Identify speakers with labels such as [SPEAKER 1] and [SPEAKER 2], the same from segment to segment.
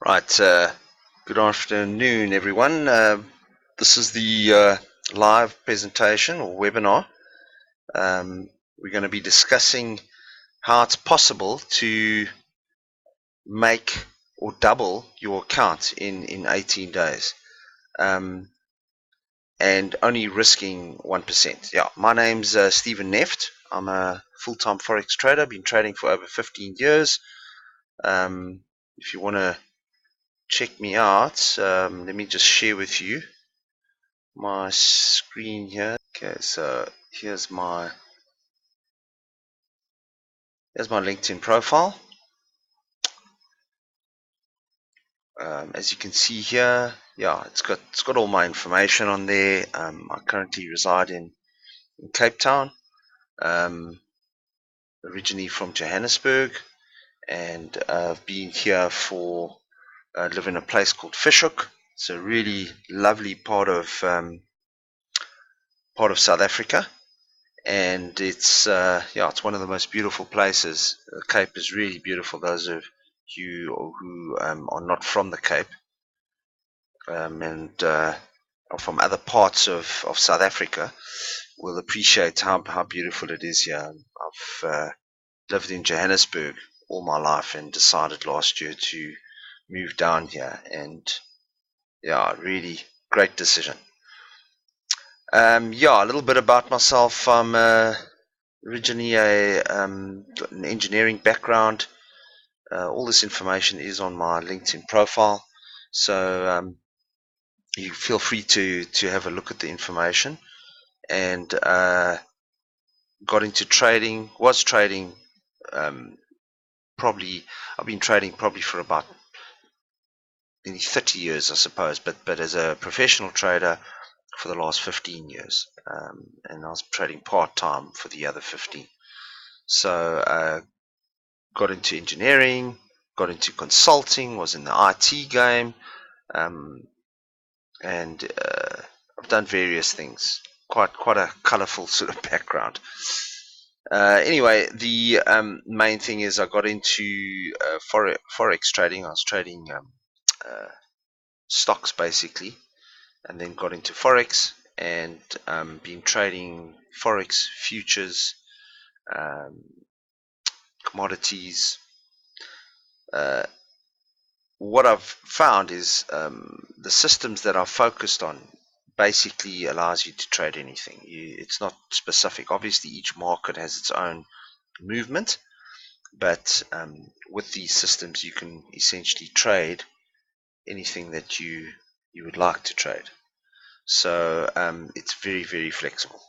[SPEAKER 1] Right, good afternoon, everyone. This is the live presentation or webinar. We're going to be discussing how it's possible to make or double your account in 18 days, and only risking 1%. Yeah, my name's Stephen.nefdt. I'm a full-time Forex trader. I've been trading for over 15 years. If you want to check me out, let me just share with you my screen here. Okay, so here's my LinkedIn profile. As you can see here, yeah, it's got all my information on there. I currently reside in Cape Town, originally from Johannesburg, and I've been here for live in a place called Fishhook. It's a really lovely part of South Africa, and it's it's one of the most beautiful places. The Cape is really beautiful. Those of you who are not from the Cape and are from other parts of South Africa will appreciate how beautiful it is here. I've lived in Johannesburg all my life and decided last year to move down here, and yeah, really great decision. A little bit about myself. I'm originally an engineering background. All this information is on my LinkedIn profile, so you feel free to have a look at the information. And got into trading. Was trading probably. I've been trading probably for about nearly 30 years, I suppose. But as a professional trader for the last 15 years, and I was trading part time for the other 15. So got into engineering, got into consulting, was in the IT game, and I've done various things. Quite a colourful sort of background. Anyway, the main thing is I got into Forex trading. I was trading stocks basically, and then got into Forex and been trading Forex futures, commodities. What I've found is the systems that I've focused on basically allows you to trade anything. It's not specific. Obviously, each market has its own movement, but with these systems, you can essentially trade anything that you would like to trade. So it's very, very flexible.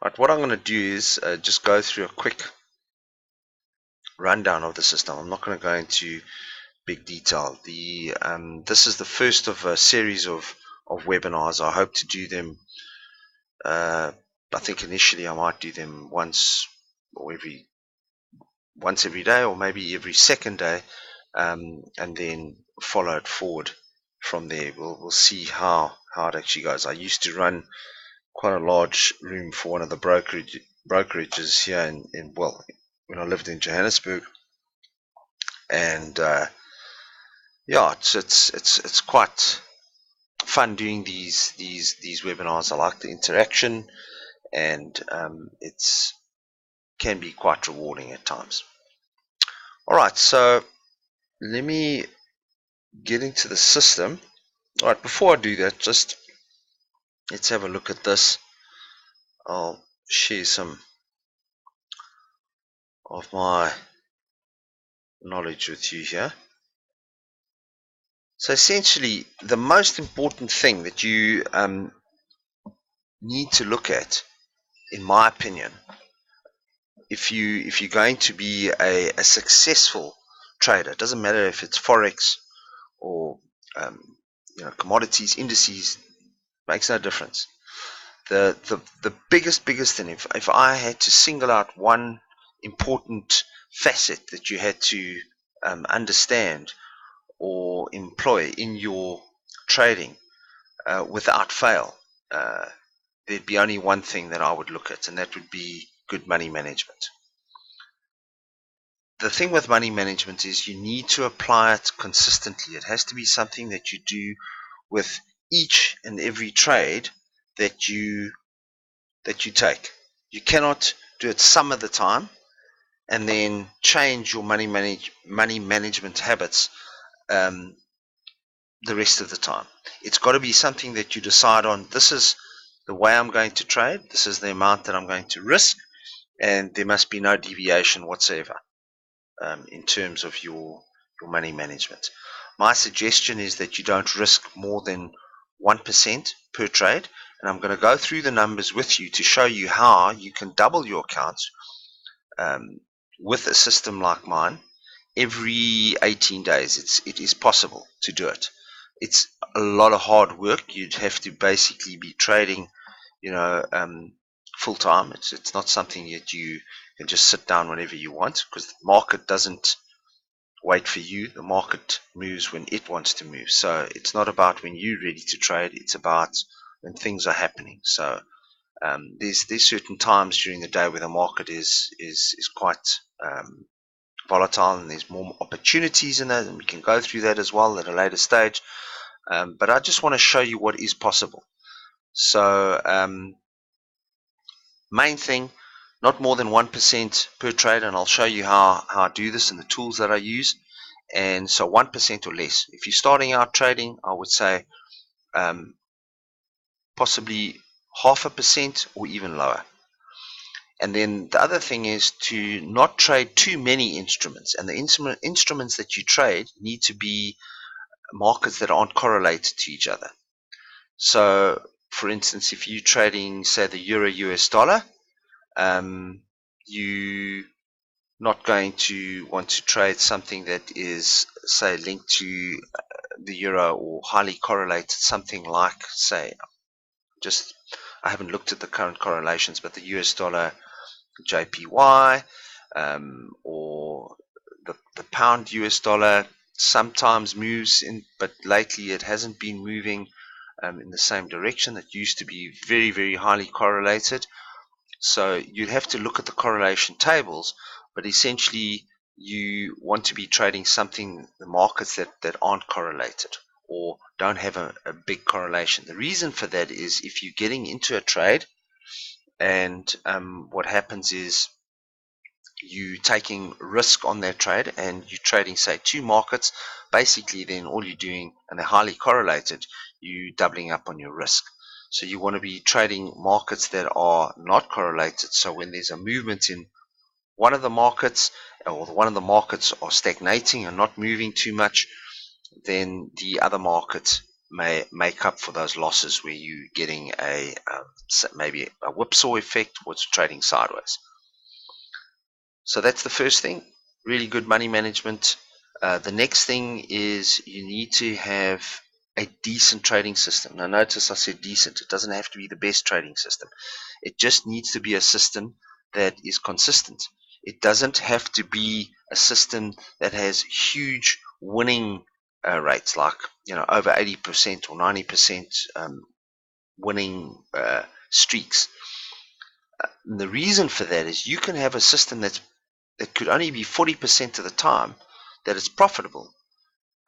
[SPEAKER 1] Right, what I'm going to do is just go through a quick rundown of the system. I'm not going to go into big detail. This is the first of a series of webinars. I hope to do them. I think initially I might do them once every day, or maybe every second day, and then follow it forward from there. We'll see how it actually goes. I used to run quite a large room for one of the brokerages here in when I lived in Johannesburg, and it's quite fun doing these webinars. I like the interaction, and it's can be quite rewarding at times. All right, so let me get into the system. All right, before I do that, just let's have a look at this. I'll share some of my knowledge with you here. So essentially, the most important thing that you need to look at, in my opinion, if you're going to be a successful trader, it doesn't matter if it's Forex or commodities, indices, makes no difference. The biggest thing, if I had to single out one important facet that you had to understand or employ in your trading without fail, there'd be only one thing that I would look at, and that would be good money management. the thing with money management is you need to apply it consistently. It has to be something that you do with each and every trade that you take. You cannot do it some of the time and then change your money management habits the rest of the time. It's got to be something that you decide on. This is the way I'm going to trade. This is the amount that I'm going to risk, and there must be no deviation whatsoever in terms of your money management. My suggestion is that you don't risk more than 1% per trade, and I'm going to go through the numbers with you to show you how you can double your accounts with a system like mine every 18 days. It is possible to do it. It's a lot of hard work. You'd have to basically be trading, full time. It's not something that you can just sit down whenever you want, because the market doesn't wait for you. The market moves when it wants to move. So it's not about when you're ready to trade. It's about when things are happening. So there's certain times during the day where the market is quite volatile, and there's more opportunities in that, and we can go through that as well at a later stage. But I just want to show you what is possible. So main thing, not more than 1% per trade, and I'll show you how I do this and the tools that I use. And so 1% or less. If you're starting out trading, I would say possibly 0.5% or even lower. And then the other thing is to not trade too many instruments. And the instruments that you trade need to be markets that aren't correlated to each other. So, for instance, if you're trading, say, the Euro US dollar, you're not going to want to trade something that is, say, linked to the Euro or highly correlated, something like, say, I haven't looked at the current correlations, but the US dollar JPY, or the pound US dollar sometimes moves in, but lately it hasn't been moving in the same direction. It used to be very, very highly correlated. So you'd have to look at the correlation tables, but essentially you want to be trading something, the markets that aren't correlated or don't have a big correlation. The reason for that is if you're getting into a trade and what happens is you taking risk on that trade and you're trading, say, two markets, basically then all you're doing, and they're highly correlated, you doubling up on your risk. So you want to be trading markets that are not correlated. So when there's a movement in one of the markets, or one of the markets are stagnating and not moving too much, then the other market may make up for those losses where you're getting maybe a whipsaw effect towards trading sideways. So that's the first thing, really good money management. The next thing is you need to have a decent trading system. Now notice I said decent. It doesn't have to be the best trading system. It just needs to be a system that is consistent. It doesn't have to be a system that has huge winning rates, like over 80% or 90% winning streaks. And the reason for that is you can have a system that could only be 40% of the time that it's profitable.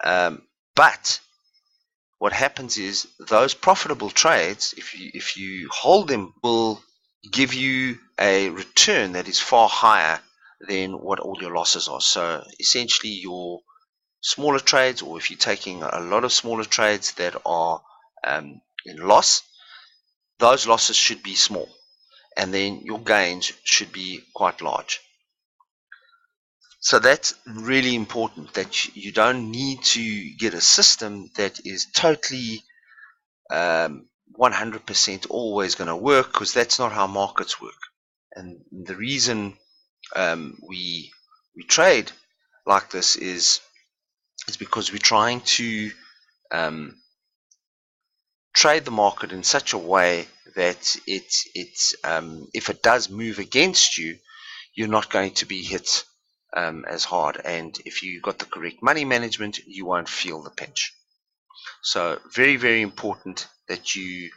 [SPEAKER 1] But what happens is those profitable trades, if you hold them, will give you a return that is far higher than what all your losses are. So essentially your smaller trades, or if you're taking a lot of smaller trades that are in loss, those losses should be small, and then your gains should be quite large. So that's really important, that you don't need to get a system that is totally 100% always going to work, because that's not how markets work. And the reason we trade like this is because we're trying to trade the market in such a way that if it does move against you, you're not going to be hit as hard. And if you got the correct money management, you won't feel the pinch. So very, very important that you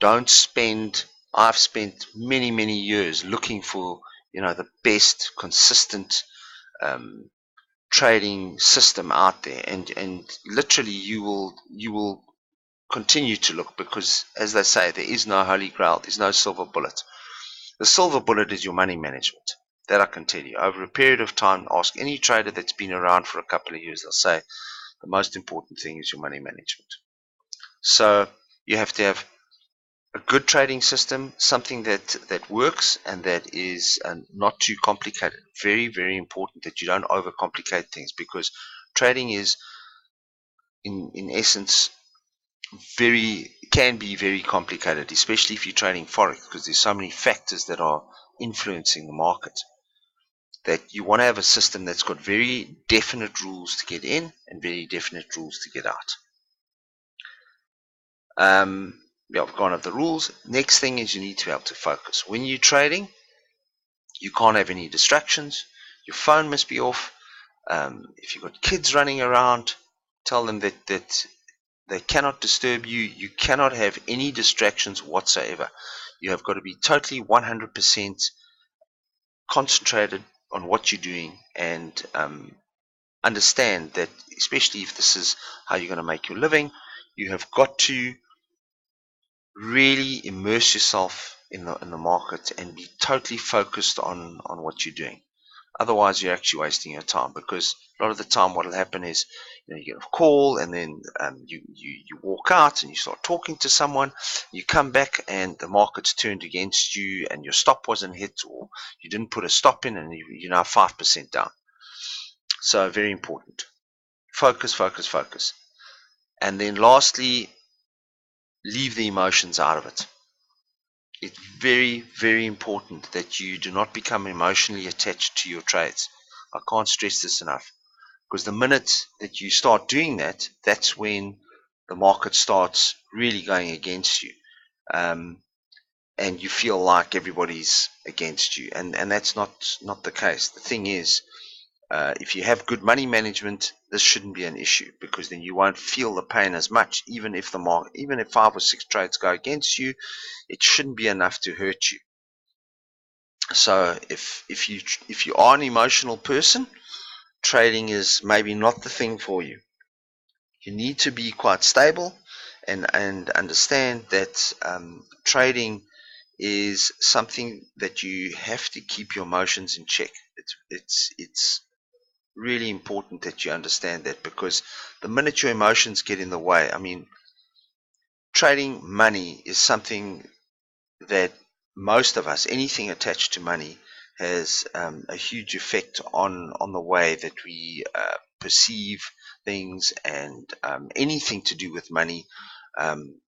[SPEAKER 1] don't spend. I've spent many, many years looking for the best consistent trading system out there, and literally you will continue to look, because as they say, there is no holy grail, there's no silver bullet. The silver bullet is your money management. That I can tell you. Over a period of time, ask any trader that's been around for a couple of years, they'll say the most important thing is your money management. So you have to have a good trading system, something that works and that is not too complicated. Very, very important that you don't overcomplicate things, because trading is, in essence, can be very complicated, especially if you're trading Forex, because there's so many factors that are influencing the market, that you want to have a system that's got very definite rules to get in and very definite rules to get out. Yeah, I've gone over the rules. Next thing is you need to be able to focus. When you're trading, you can't have any distractions. Your phone must be off. If you've got kids running around, tell them that they cannot disturb you. You cannot have any distractions whatsoever. You have got to be totally 100% concentrated on what you're doing, and understand that, especially if this is how you're going to make your living, you have got to really immerse yourself in the market and be totally focused on what you're doing. Otherwise, you're actually wasting your time, because a lot of the time what will happen is, you get a call, and then you walk out and you start talking to someone, you come back and the market's turned against you, and your stop wasn't hit, or you didn't put a stop in, and you're now 5% down. So very important. Focus, focus, focus. And then lastly, leave the emotions out of it. It's very, very important that you do not become emotionally attached to your trades. I can't stress this enough, because the minute that you start doing that, that's when the market starts really going against you, and you feel like everybody's against you, and that's not the case. The thing is, if you have good money management, this shouldn't be an issue, because then you won't feel the pain as much. Even if 5 or 6 trades go against you, it shouldn't be enough to hurt you. So if you are an emotional person, trading is maybe not the thing for you. You need to be quite stable and understand that trading is something that you have to keep your emotions in check. It's really important that you understand that, because the minute your emotions get in the way, I mean, trading money is something that most of us, anything attached to money, has a huge effect on the way that we perceive things, and anything to do with money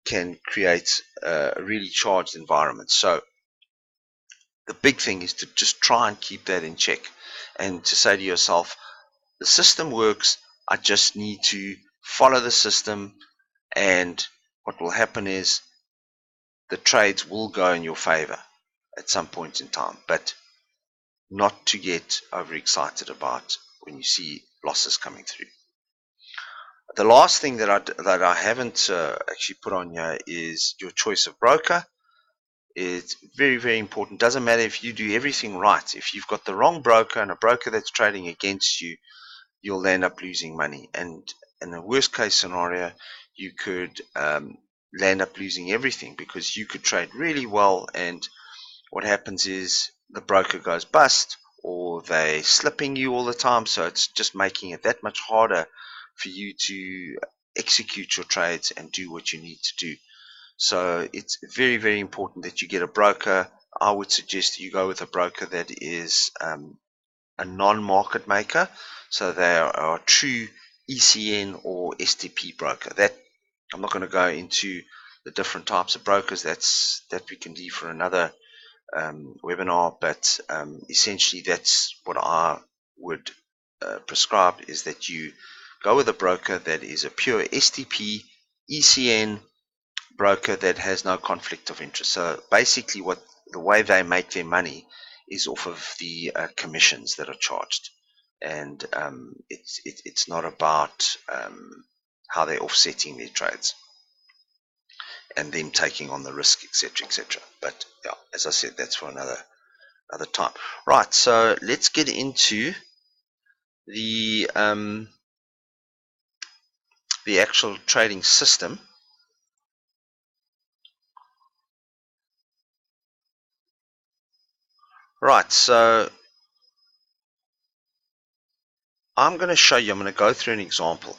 [SPEAKER 1] can create a really charged environment. So the big thing is to just try and keep that in check, and to say to yourself, the system works, I just need to follow the system, and what will happen is the trades will go in your favor at some point in time, but not to get overexcited about when you see losses coming through. The last thing that I haven't actually put on here is your choice of broker. It's very, very important. Doesn't matter if you do everything right. If you've got the wrong broker, and a broker that's trading against you, you'll end up losing money. And in the worst case scenario, you could end up losing everything, because you could trade really well, and what happens is the broker goes bust, or they're slipping you all the time, so it's just making it that much harder for you to execute your trades and do what you need to do. So it's very, very important that you get a broker. I would suggest you go with a broker that is a non-market maker, so they are a true ECN or STP broker. That I'm not going to go into the different types of brokers. That we can do for another webinar, but essentially that's what I would prescribe, is that you go with a broker that is a pure STP ECN broker that has no conflict of interest. So basically the way they make their money is off of the commissions that are charged, and it's not about how they're offsetting their trades and them taking on the risk, etc., etc. But yeah, as I said, that's for another time. Right, so let's get into the actual trading system. Right, so I'm going to show you, I'm going to go through an example.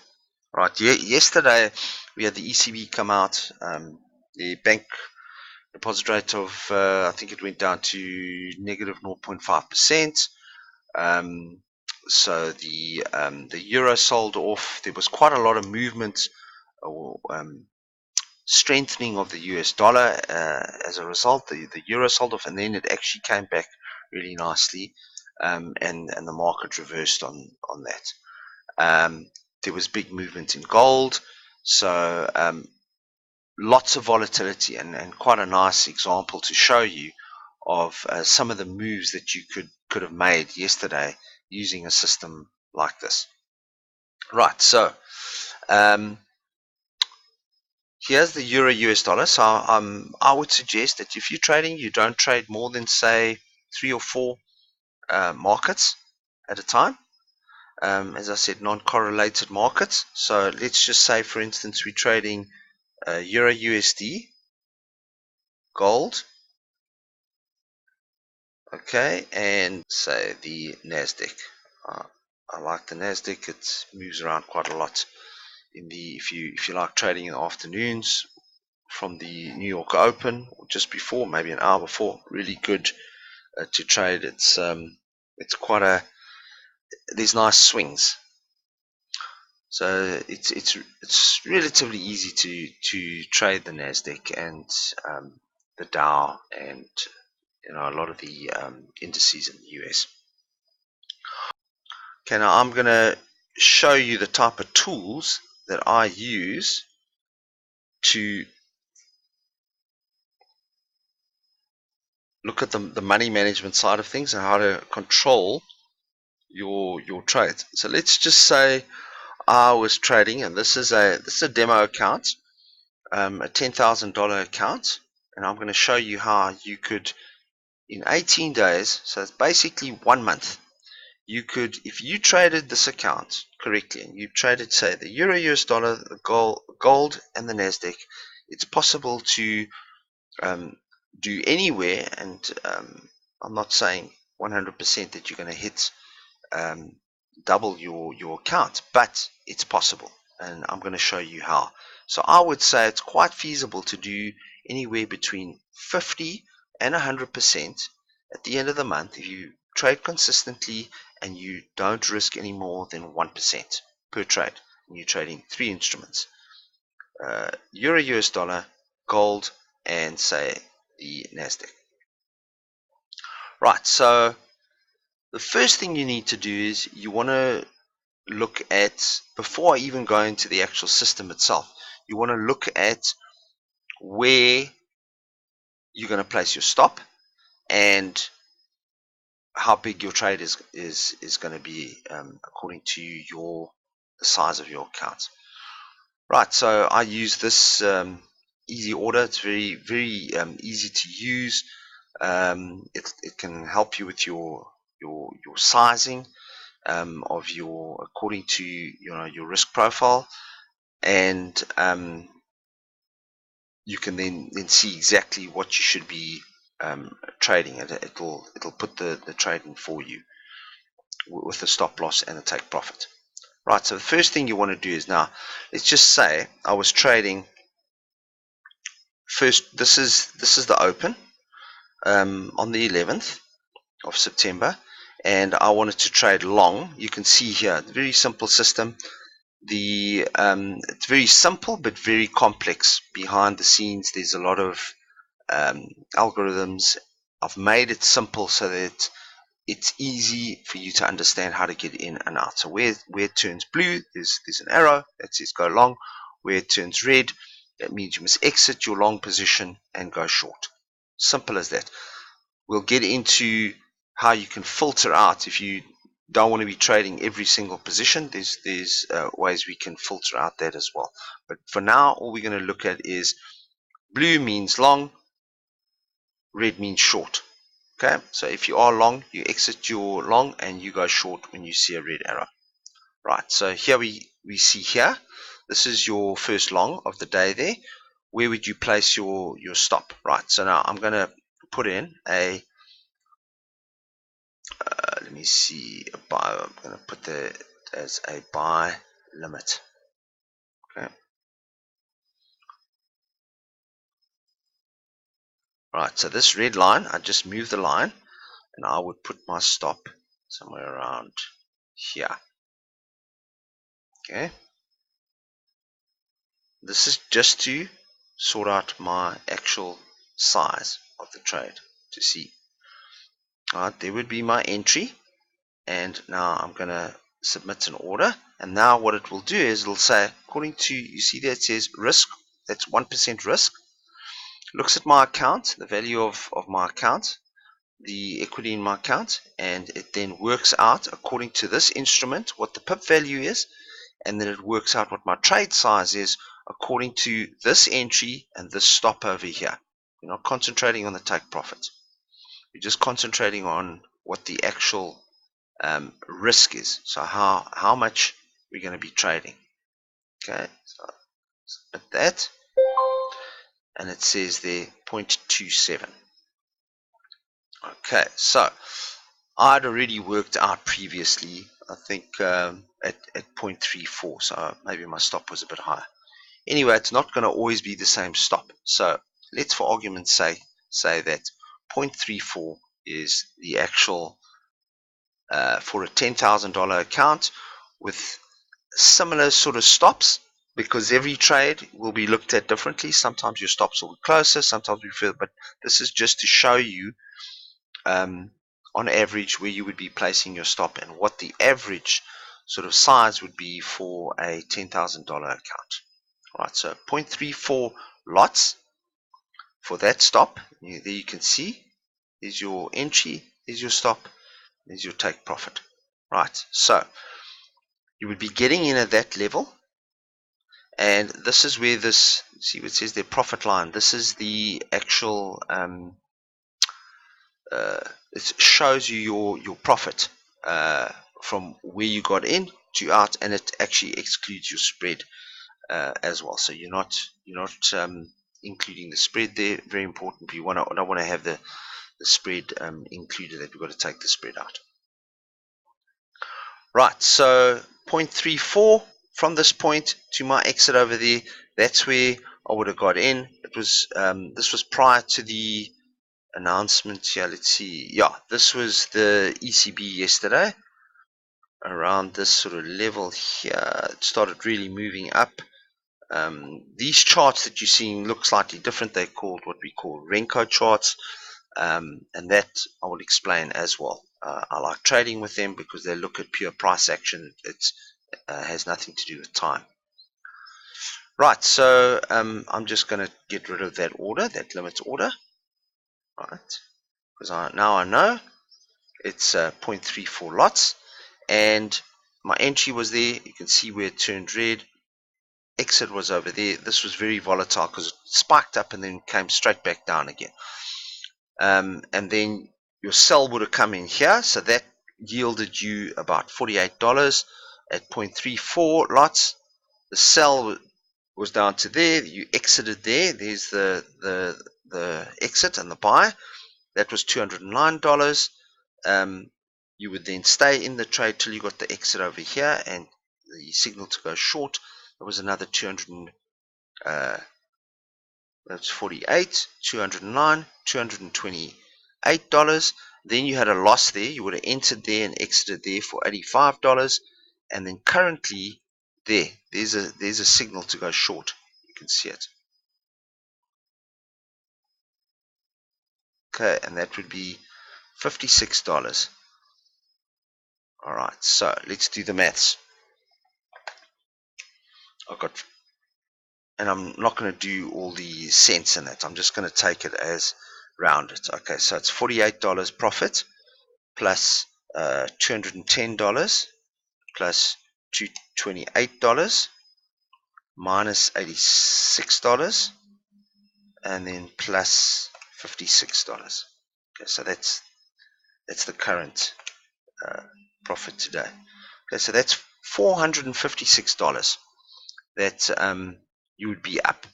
[SPEAKER 1] Right, yesterday we had the ECB come out, the bank deposit rate of, I think it went down to negative 0.5%. So the euro sold off. There was quite a lot of movement or strengthening of the US dollar as a result. The euro sold off, and then it actually came back really nicely, and the market reversed on that. There was big movement in gold, so lots of volatility, and quite a nice example to show you of some of the moves that you could have made yesterday using a system like this. Right, so here's the euro US dollar. So I would suggest that if you're trading, you don't trade more than, say, 3 or 4 markets at a time. As I said, non-correlated markets. So let's just say, for instance, we're trading euro USD, gold, okay, and say the Nasdaq. I like the Nasdaq. It moves around quite a lot. If you like trading in the afternoons, from the New York Open, or just before, maybe an hour before, really good to trade. It's there's nice swings, so it's relatively easy to trade the Nasdaq and the Dow, and a lot of the indices in the US. Okay, now I'm going to show you the type of tools that I use to look at the money management side of things and how to control your trades. So let's just say I was trading, and this is a demo account, a $10,000 account, and I'm going to show you how you could, in 18 days, so it's basically 1 month, you could, if you traded this account correctly, and you traded, say, the euro US dollar, the gold and the Nasdaq, it's possible to do anywhere, and I'm not saying 100% that you're going to hit double your account, but it's possible, and I'm going to show you how. So I would say it's quite feasible to do anywhere between 50 and 100% at the end of the month if you trade consistently and you don't risk any more than 1% per trade, and you're trading 3 instruments: euro US dollar, gold, and say the Nasdaq. Right, so the first thing you need to do is you want to look at, before I even go into the actual system itself, you want to look at where you're going to place your stop and how big your trade is going to be according to the size of your account. Right, so I use this easy order. It's very easy to use. It can help you with your sizing of according to your risk profile, and you can then see exactly what you should be trading. It'll put the trading for you with the stop loss and the take profit. Right, so the first thing you want to do is, now let's just say I was trading first. This is the open on the 11th of September, and I wanted to trade long. You can see here, very simple system. It's very simple but very complex behind the scenes. There's a lot of algorithms. I've made it simple so that it's easy for you to understand how to get in and out. So where it turns blue, there's an arrow that says go long. Where it turns red, that means you must exit your long position and go short. Simple as that. We'll get into how you can filter out if you don't want to be trading every single position. There's ways we can filter out that as well. But for now, all we're going to look at is blue means long, red means short. Okay, so if you are long, you exit your long and you go short when you see a red arrow. Right, so here we see here, this is your first long of the day there. Where would you place your stop? Right, so now I'm going to put in a, let me see, a buy. I'm going to put that as a buy limit. Okay. Right, so this red line, I just move the line and I would put my stop somewhere around here. Okay. This is just to sort out my actual size of the trade to see. Alright, there would be my entry, and now I'm going to submit an order, and now what it will do is it'll say, according to, you see there it says risk, that's 1% risk. Looks at my account, the value of my account, the equity in my account, and it then works out according to this instrument what the pip value is, and then it works out what my trade size is according to this entry and this stop over here. You're not concentrating on the take profit. You're just concentrating on what the actual risk is. So how much we're going to be trading. Okay, so submit that, and it says there 0.27. Okay, so I'd already worked out previously, I think at 0.34, so maybe my stop was a bit higher. Anyway, it's not going to always be the same stop. So let's, for argument's sake, say that 0.34 is the actual for a $10,000 account with similar sort of stops, because every trade will be looked at differently. Sometimes your stops will be closer, sometimes will be further, but this is just to show you on average where you would be placing your stop and what the average sort of size would be for a $10,000 account. Right, so 0.34 lots for that stop. There you can see is your entry, is your stop, is your take profit. Right, so you would be getting in at that level, and this is where this, see what it says there, profit line. This is the actual it shows you your profit from where you got in to out, and it actually excludes your spread as well. So you're not including the spread there. Very important. You don't want to have the spread included. That we've got to take the spread out. Right. So 0.34 from this point to my exit over there. That's where I would have got in. It was this was prior to the announcement here. Let's see. Yeah, this was the ECB yesterday. Around this sort of level here, it started really moving up. These charts that you're seeing look slightly different. They're called what we call Renko Charts, and that I will explain as well. I like trading with them because they look at pure price action. It has nothing to do with time. Right, so I'm just going to get rid of that order, that limit order, right? Because now I know it's 0.34 lots, and my entry was there. You can see where it turned red. Exit was over there. This was very volatile because it spiked up and then came straight back down again. And then your sell would have come in here, so that yielded you about $48 at 0.34 lots. The sell was down to there. You exited there. There's the exit and the buy. That was $209. You would then stay in the trade till you got the exit over here and the signal to go short. There was another 200. That's 48, 209, $228. Then you had a loss there. You would have entered there and exited there for $85. And then currently there's a signal to go short. You can see it. Okay, and that would be $56. All right, so let's do the maths. And I'm not going to do all the cents in it. I'm just going to take it as rounded. Okay, so it's $48 profit plus $210 plus $228 minus $86 and then plus $56. Okay, so that's That's the current profit today. Okay, so that's $456 that you would be up.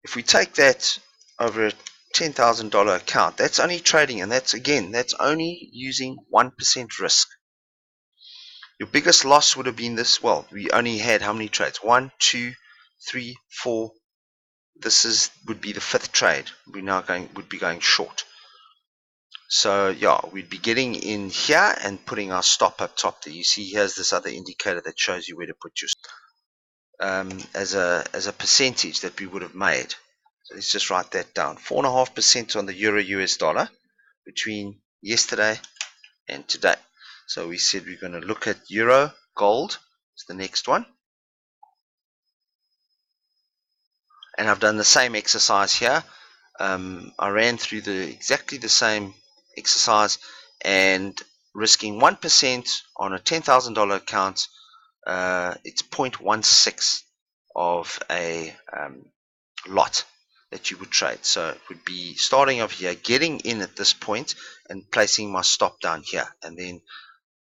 [SPEAKER 1] If we take that over a $10,000 account, that's only trading, and that's only using 1% risk. Your biggest loss would have been this. Well, we only had how many trades? 1, 2, 3, 4. This would be the fifth trade. We now would be going short. So yeah, we'd be getting in here and putting our stop up top there. You see, here's this other indicator that shows you where to put your as a percentage that we would have made. So let's just write that down. 4.5% on the euro US dollar between yesterday and today. So we said we're going to look at euro gold. It's the next one. And I've done the same exercise here. I ran through exactly the same exercise, and risking 1% on a $10,000 account, it's 0.16 of a lot that you would trade. So it would be starting off here, getting in at this point and placing my stop down here, and then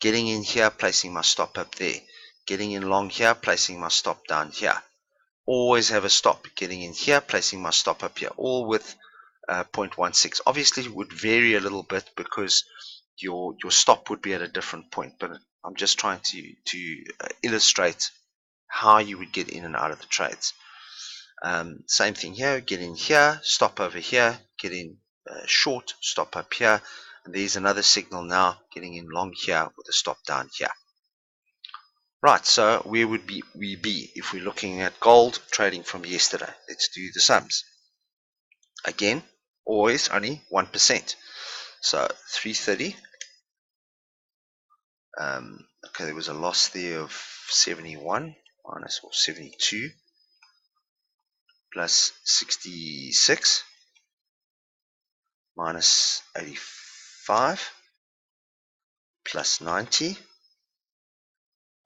[SPEAKER 1] getting in here, placing my stop up there, getting in long here, placing my stop down here. Always have a stop, getting in here, placing my stop up here, all with 0.16. Obviously it would vary a little bit because your stop would be at a different point, but I'm just trying to illustrate how you would get in and out of the trades. Same thing here, get in here, stop over here, get in short, stop up here, and there's another signal now, getting in long here with a stop down here. Right, so where would we be if we're looking at gold trading from yesterday? Let's do the sums. Again, always only 1%. So 330. Okay, there was a loss there of 71 minus, or 72 plus 66 minus 85 plus 90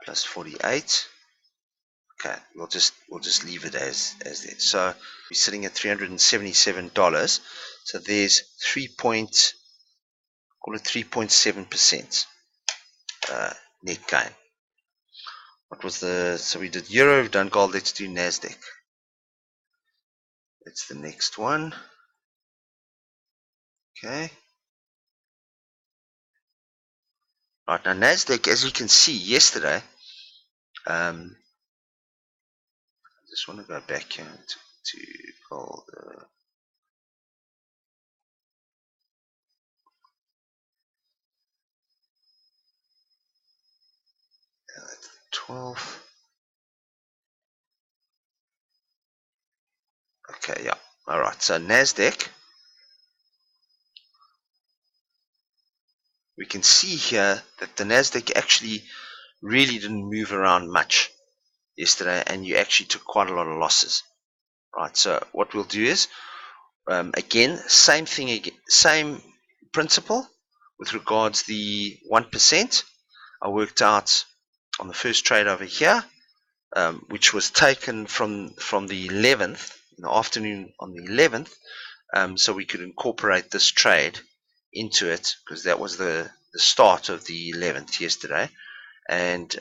[SPEAKER 1] plus 48. Okay, we'll just leave it as that. So we're sitting at $377. So there's 3.7% net gain. What was so we did euro, we've done gold. Let's do NASDAQ. That's the next one. Okay. Right, now NASDAQ, as you can see yesterday, I just want to go back here to gold. 12. Okay, yeah. All right. So NASDAQ, we can see here that the NASDAQ actually really didn't move around much yesterday, and you actually took quite a lot of losses. Right. So what we'll do is, again, same thing again, same principle with regards the 1%. I worked out on the first trade over here, which was taken from the 11th, in the afternoon on the 11th, so we could incorporate this trade into it, because that was the start of the 11th yesterday, and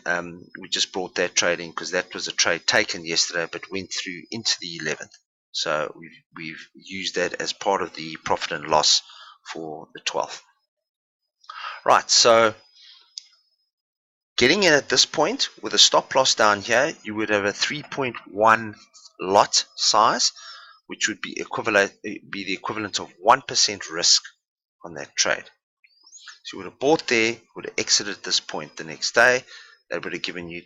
[SPEAKER 1] we just brought that trade in because that was a trade taken yesterday but went through into the 11th. So we've used that as part of the profit and loss for the 12th. Right, so getting in at this point with a stop loss down here, you would have a 3.1 lot size, which would be the equivalent of 1% risk on that trade. So you would have bought there, would have exited at this point the next day. That would have given you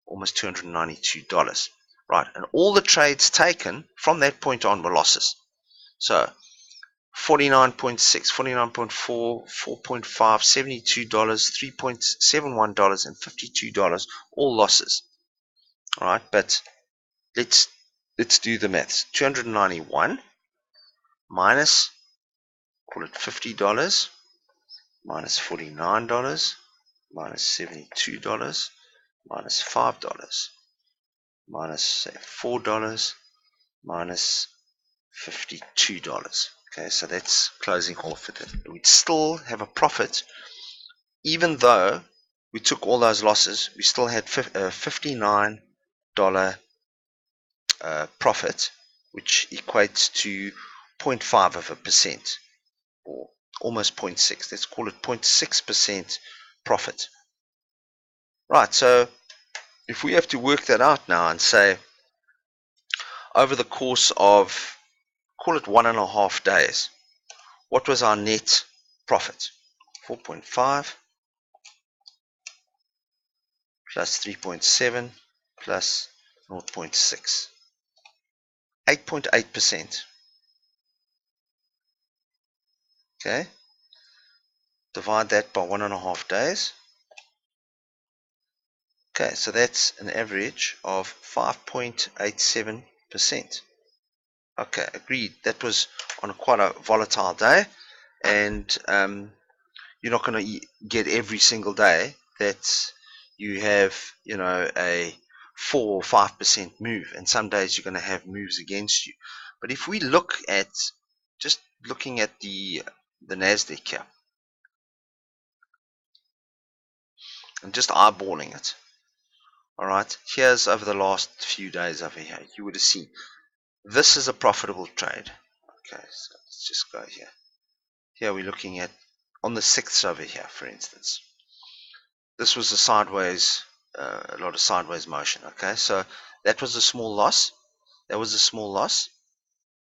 [SPEAKER 1] almost $292. Right, and all the trades taken from that point on were losses. So 49.6, 49.4, 4.5, $72, $3.71, and $52, all losses. All right, but let's do the maths. 291 minus, call it $50, minus $49, minus $72, minus $5, minus say $4, minus $52. Okay, so that's closing off with it. We'd still have a profit, even though we took all those losses. We still had $59 profit, which equates to 0.5%, or almost 0.6. Let's call it 0.6% profit. Right, so if we have to work that out now and say over the course of, call it 1.5 days, what was our net profit? 4.5 plus 3.7 plus 0.6, 8.8%. Okay, divide that by 1.5 days. Okay, so that's an average of 5.87%. Okay, agreed. That was on quite a volatile day, and you're not going to get every single day that you have, a 4 or 5% move, and some days you're going to have moves against you. But if we look at, just looking at the NASDAQ here, and just eyeballing it, all right, here's over the last few days over here, you would have seen this is a profitable trade. Okay, so let's just go here. Here we're looking at on the 6th over here, for instance. This was a sideways, a lot of sideways motion. Okay, so that was a small loss. That was a small loss,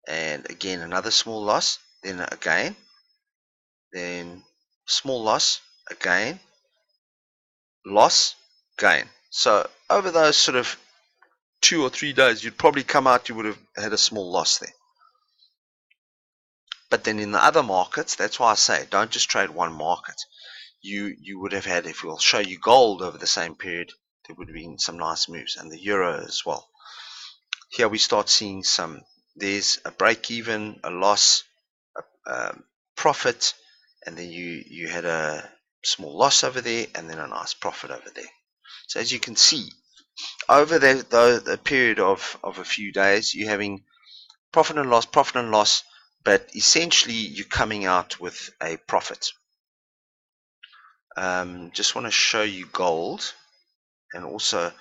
[SPEAKER 1] and again another small loss. Then again, then small loss, again, loss, gain. So over those sort of 2 or 3 days, you'd probably come out, you would have had a small loss there. But then in the other markets, that's why I say don't just trade one market. You would have had, if we'll show you gold over the same period, there would have been some nice moves, and the euro as well. Here we start seeing there's a break even, a loss, a profit, and then you had a small loss over there, and then a nice profit over there. So as you can see, over the period of a few days, you're having profit and loss, but essentially you're coming out with a profit. Just want to show you gold, and also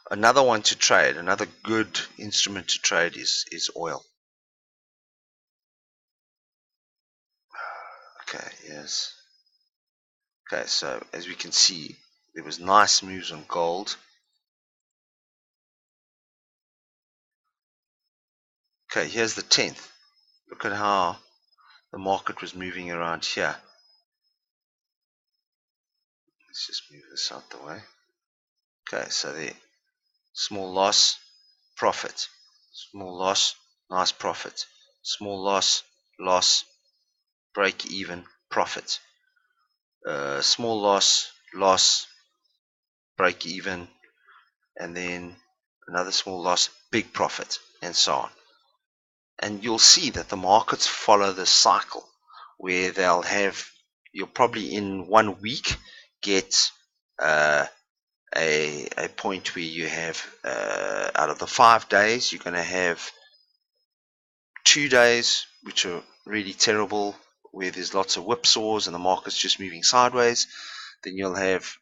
[SPEAKER 1] another one to trade. Another good instrument to trade is oil. Okay, yes. Okay, so as we can see, there was nice moves on gold. Okay, here's the 10th. Look at how the market was moving around here. Let's just move this out the way. Okay, so there, small loss, profit. Small loss, nice profit. Small loss, loss, break even, profit. Small loss, loss, break even, and then another small loss, big profit, and so on. And you'll see that the markets follow this cycle where you'll probably in 1 week get a point where you have, out of the 5 days, you're going to have 2 days which are really terrible, where there's lots of whipsaws and the market's just moving sideways. Then you'll have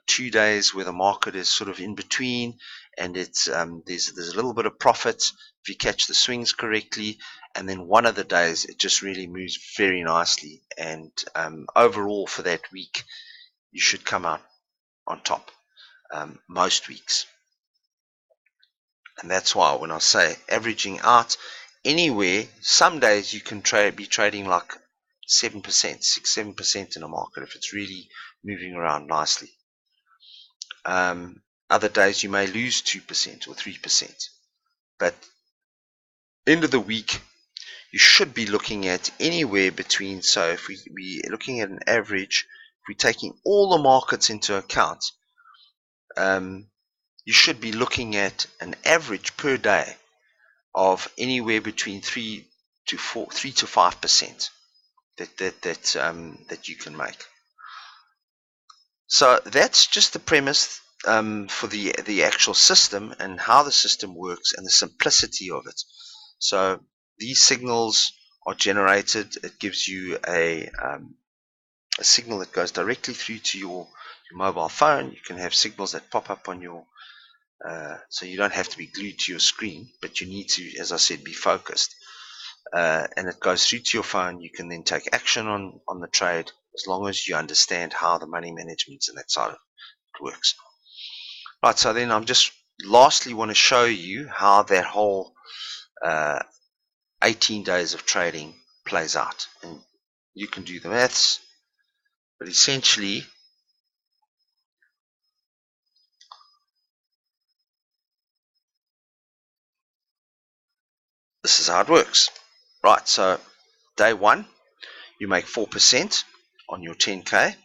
[SPEAKER 1] 2 days where the market is sort of in between, and it's there's a little bit of profit if you catch the swings correctly, and then one of the days it just really moves very nicely, and overall for that week you should come out on top most weeks. And that's why when I say averaging out anywhere, some days you can be trading like 7%, 6-7% in a market if it's really moving around nicely. Other days you may lose 2% or 3%, but end of the week you should be looking at anywhere between, so if we're looking at an average, if we're taking all the markets into account, you should be looking at an average per day of anywhere between 3 to 5% that you can make. So that's just the premise for the actual system and how the system works and the simplicity of it. So these signals are generated. It gives you a signal that goes directly through to your mobile phone. You can have signals that pop up on your so you don't have to be glued to your screen, but you need to, as I said, be focused. And it goes through to your phone. You can then take action on the trade as long as you understand how the money management and that side of it works. Right, so then I'm just lastly want to show you how that whole 18 days of trading plays out. And you can do the maths, but essentially this is how it works. Right, so day one, you make 4% on your 10K.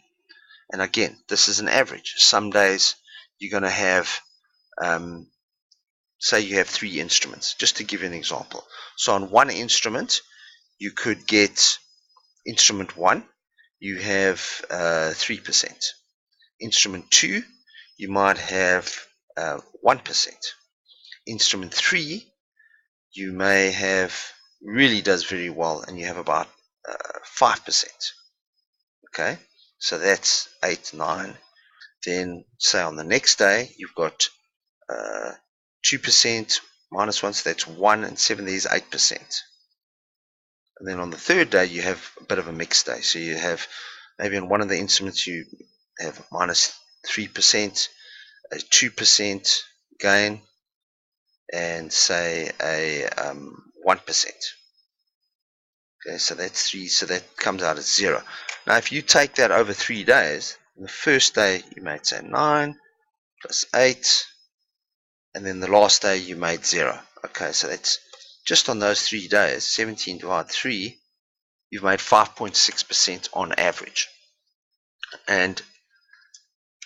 [SPEAKER 1] And again, this is an average. Some days you're going to have, say you have 3 instruments, just to give you an example. So on one instrument, you could get instrument 1, you have 3%. Instrument 2, you might have 1%. Instrument 3, you may have, really does very well, and you have about 5%. Okay, so that's 8, 9. Then say on the next day you've got 2% minus 1, so that's 1, and 7 there is 8%. And then on the third day you have a bit of a mixed day, so you have maybe on one of the instruments you have minus 3%, a 2% gain, and say a 1%. Okay, so that's 3, so that comes out as 0. Now if you take that over 3 days, the first day you made say 9 plus 8, and then the last day you made 0. Okay, so that's just on those 3 days, 17 divided 3, you've made 5.6% on average. And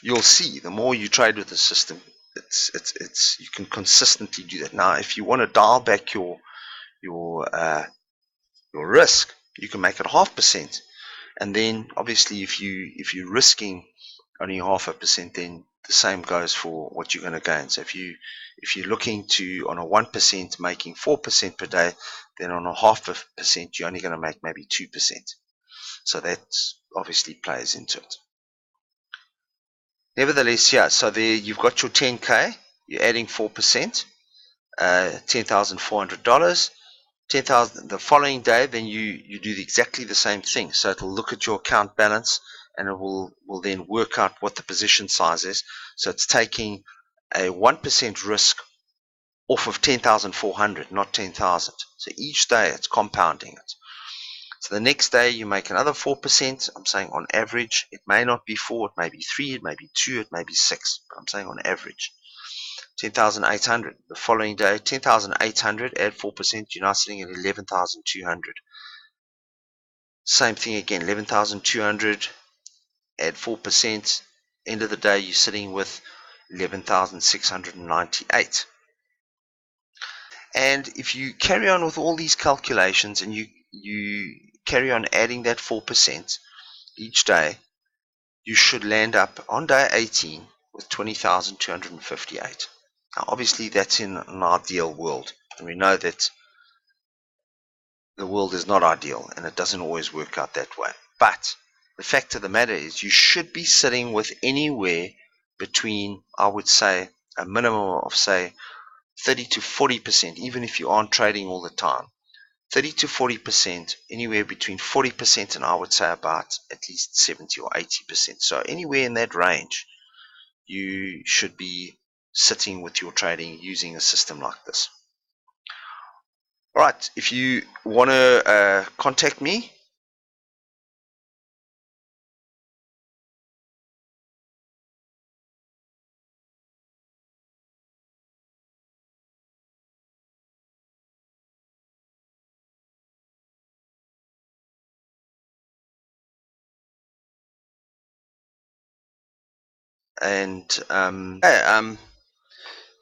[SPEAKER 1] you'll see the more you trade with the system, you can consistently do that. Now if you want to dial back your risk, you can make it 0.5%. And then obviously if you're risking only 0.5%, then the same goes for what you're going to gain. So if you're looking to, on a 1% making 4% per day, then on a 0.5% you're only going to make maybe 2%. So that obviously plays into it. Nevertheless, yeah, so there you've got your 10K, you're adding 4%, $10,400. 10,000 the following day, then you do exactly the same thing. So it'll look at your account balance, and it will then work out what the position size is. So it's taking a 1% risk off of 10,400, not 10,000. So each day it's compounding it. So the next day you make another 4%. I'm saying on average. It may not be 4, it may be 3, it may be 2, it may be 6, but I'm saying on average. 10,800. The following day, 10,800, add 4%, you're now sitting at 11,200. Same thing again, 11,200, add 4%, end of the day, you're sitting with 11,698. And if you carry on with all these calculations and you carry on adding that 4% each day, you should land up on day 18 with 20,258. Now, obviously, that's in an ideal world, and we know that the world is not ideal, and it doesn't always work out that way. But the fact of the matter is, you should be sitting with anywhere between, I would say, a minimum of, say, 30 to 40%, even if you aren't trading all the time. 30 to 40%, anywhere between 40% and I would say about at least 70 or 80%. So anywhere in that range, you should be sitting with your trading using a system like this. Alright, if you want to contact me, and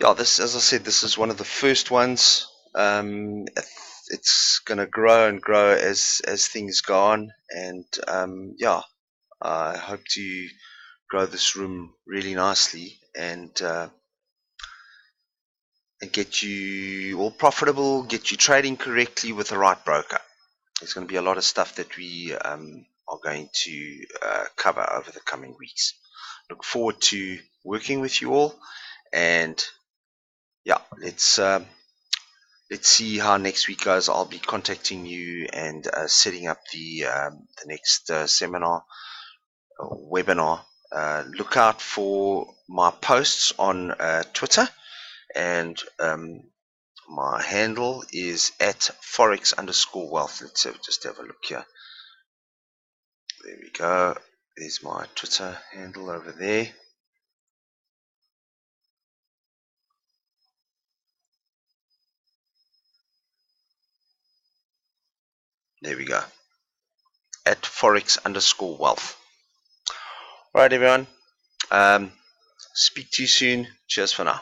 [SPEAKER 1] yeah, this, as I said, this is one of the first ones. It's going to grow and grow as things go on, and yeah, I hope to grow this room really nicely and get you all profitable, get you trading correctly with the right broker. There's going to be a lot of stuff that we are going to cover over the coming weeks. Look forward to working with you all, and yeah, let's see how next week goes. I'll be contacting you and setting up the next seminar webinar. Look out for my posts on Twitter, and my handle is at forex_wealth. Let's just have a look here. There we go. There's my Twitter handle over there. There we go. At forex_wealth. All right, everyone. Speak to you soon. Cheers for now.